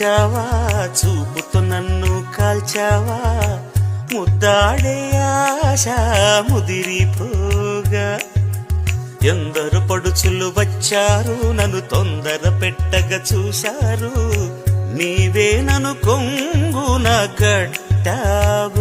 వచ్చావా, చూపుతో నన్ను కాల్చావా, ముద్దాడే ఆశ ముదిరిపోగా. ఎందరు పడుచులు వచ్చారు, నన్ను తొందర పెట్టగా చూశారు, నీవే నన్ను కొంగున కట్టావు.